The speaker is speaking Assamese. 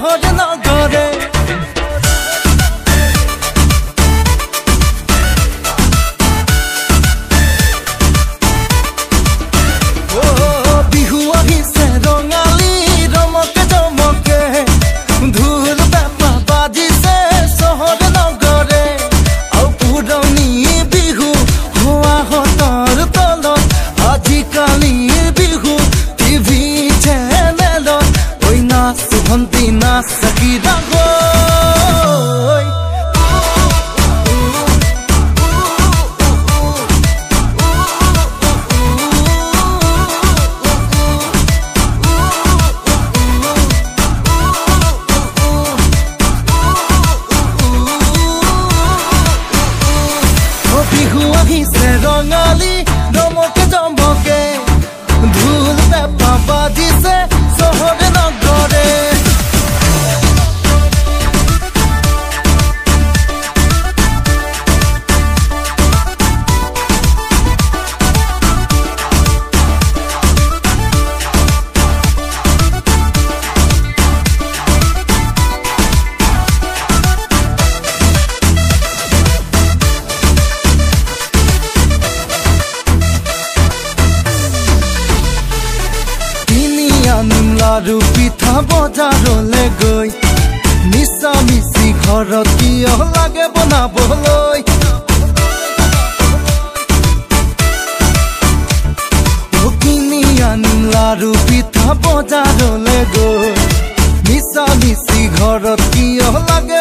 চহৰ নগৰে বিহু আহিছে ৰঙালী ৰমকে জমকে ঢোল পেঁপা বাজিছে চহৰ নগৰে আৰু পুৰণি বিহু হোৱাহঁতৰ তলত আজিকালি বিহু টিভি চেনেলত ঐ নাচ ভণ্টি নাচ চাকিৰা গৈ বিহু আহিছে ৰঙালী ৰমকে জমকে ঢোল পেঁপা বাজিছে চহৰ নগৰে লাৰু পিঠা বজাৰলৈ গৈ মিছা মিছি ঘৰত কিয় লাগে বনাবলৈ কিনি আনিম লাৰু পিঠা বজাৰলৈ গৈ মিছা মিছি ঘৰত কিয় লাগে